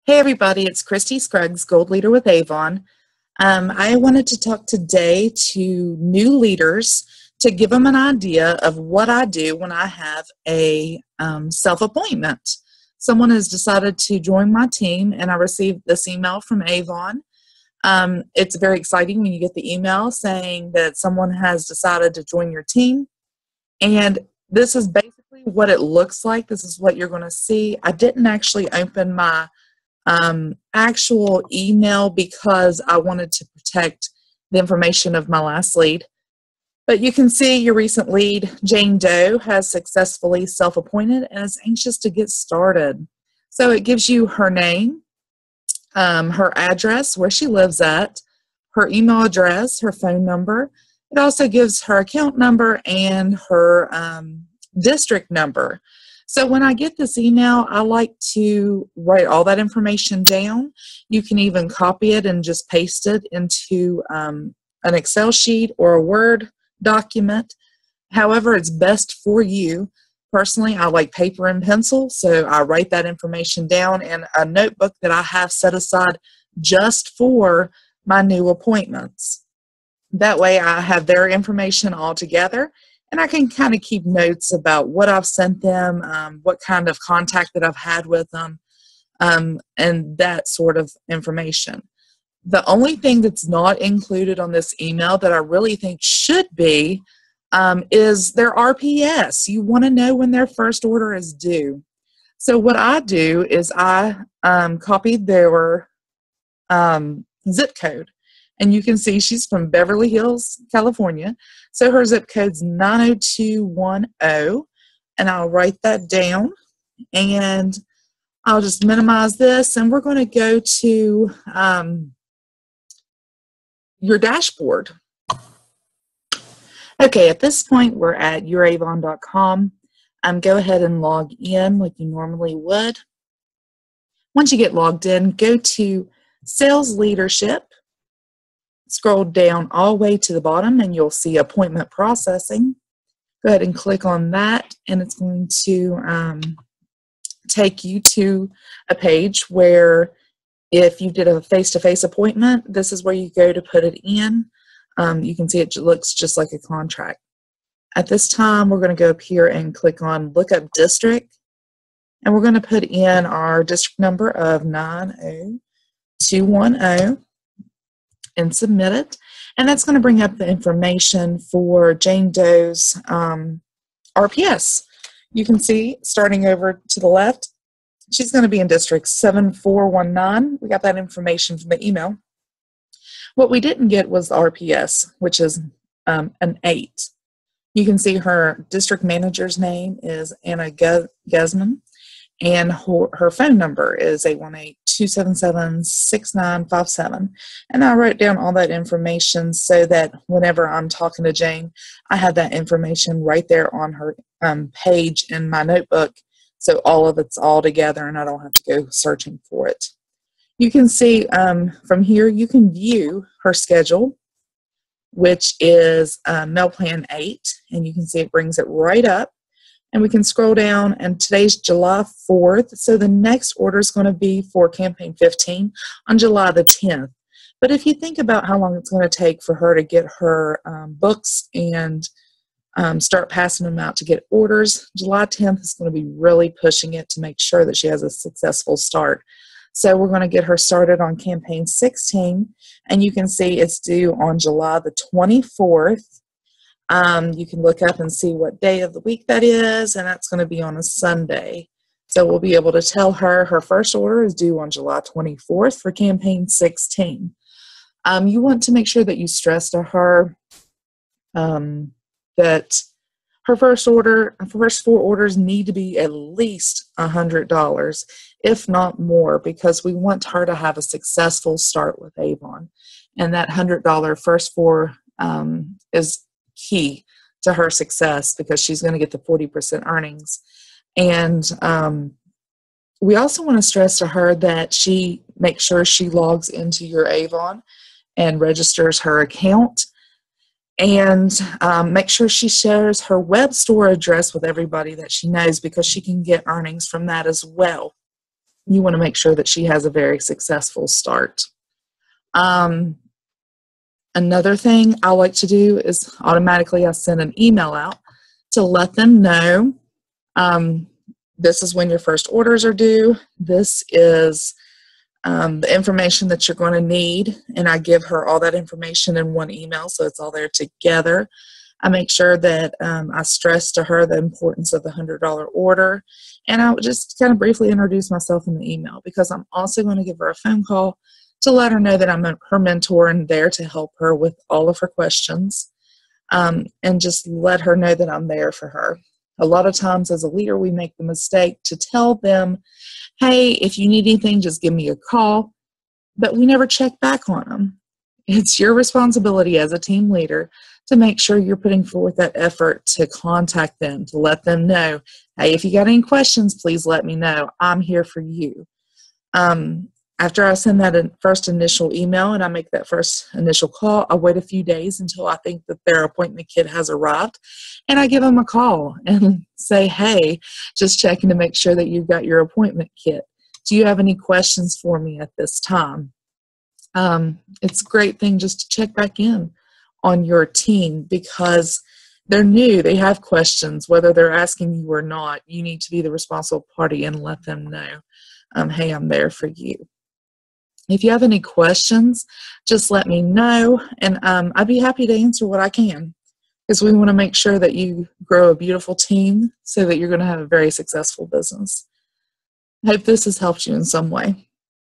Hey everybody, it's Christy Scruggs, Gold Leader with Avon. I wanted to talk today to new leaders to give them an idea of what I do when I have a self-appointment. Someone has decided to join my team and I received this email from Avon. It's very exciting when you get the email saying that someone has decided to join your team. And this is basically what it looks like. This is what you're going to see. I didn't actually open my actual email because I wanted to protect the information of my last lead. But you can see your recent lead, Jane Doe, has successfully self-appointed and is anxious to get started. So it gives you her name, her address, where she lives at, her email address, her phone number. It also gives her account number and her district number. So when I get this email, I like to write all that information down. You can even copy it and just paste it into an Excel sheet or a Word document. However, it's best for you. Personally, I like paper and pencil, so I write that information down in a notebook that I have set aside just for my new appointments. That way I have their information all together. And I can kind of keep notes about what I've sent them, what kind of contact that I've had with them, and that sort of information. The only thing that's not included on this email that I really think should be is their RPS. You want to know when their first order is due. So what I do is I copied their zip code. And you can see she's from Beverly Hills, California. So her zip code's 90210. And I'll write that down. And I'll just minimize this. And we're going to go to your dashboard. Okay, at this point, we're at youravon.com. Go ahead and log in like you normally would. Once you get logged in, go to Sales Leadership. Scroll down all the way to the bottom and you'll see appointment processing. Go ahead and click on that and it's going to take you to a page where if you did a face-to-face appointment, this is where you go to put it in. You can see it looks just like a contract. At this time, we're going to go up here and click on Look Up District. And we're going to put in our district number of 90210. And submit it. And that's going to bring up the information for Jane Doe's RPS. You can see, starting over to the left, she's going to be in District 7419. We got that information from the email. What we didn't get was the RPS, which is an 8. You can see her district manager's name is Anna Gesman, and her phone number is 818-277-6957. And I wrote down all that information so that whenever I'm talking to Jane, I have that information right there on her page in my notebook. So all of it's all together and I don't have to go searching for it. You can see from here, you can view her schedule, which is Mail Plan 8. And you can see it brings it right up. And we can scroll down, and today's July 4th, so the next order is going to be for Campaign 15 on July the 10th. But if you think about how long it's going to take for her to get her books and start passing them out to get orders, July 10th is going to be really pushing it to make sure that she has a successful start. So we're going to get her started on Campaign 16, and you can see it's due on July the 24th. You can look up and see what day of the week that is, and that's going to be on a Sunday. So we'll be able to tell her her first order is due on July 24th for Campaign 16. You want to make sure that you stress to her that her first 4 orders need to be at least $100, if not more, because we want her to have a successful start with Avon. And that $100 first 4 is key to her success because she's going to get the 40% earnings. And we also want to stress to her that she makes sure she logs into your Avon and registers her account, and make sure she shares her web store address with everybody that she knows because she can get earnings from that as well. you want to make sure that she has a very successful start. Another thing I like to do is automatically I send an email out to let them know this is when your first orders are due. This is the information that you're going to need, and I give her all that information in one email, so it's all there together. I make sure that I stress to her the importance of the $100 order, and I would just kind of briefly introduce myself in the email, because I'm also going to give her a phone call to let her know that I'm her mentor and there to help her with all of her questions, and just let her know that I'm there for her. A lot of times as a leader, we make the mistake to tell them, hey, if you need anything, just give me a call, but we never check back on them. It's your responsibility as a team leader to make sure you're putting forth that effort to contact them, to let them know, hey, if you got any questions, please let me know. I'm here for you. After I send that first initial email and I make that first initial call, I wait a few days until I think that their appointment kit has arrived, and I give them a call and say, hey, just checking to make sure that you've got your appointment kit. Do you have any questions for me at this time? It's a great thing just to check back in on your team, because they're new, they have questions, whether they're asking you or not. You need to be the responsible party and let them know, hey, I'm there for you. If you have any questions, just let me know, and I'd be happy to answer what I can, because we want to make sure that you grow a beautiful team so that you're going to have a very successful business. I hope this has helped you in some way.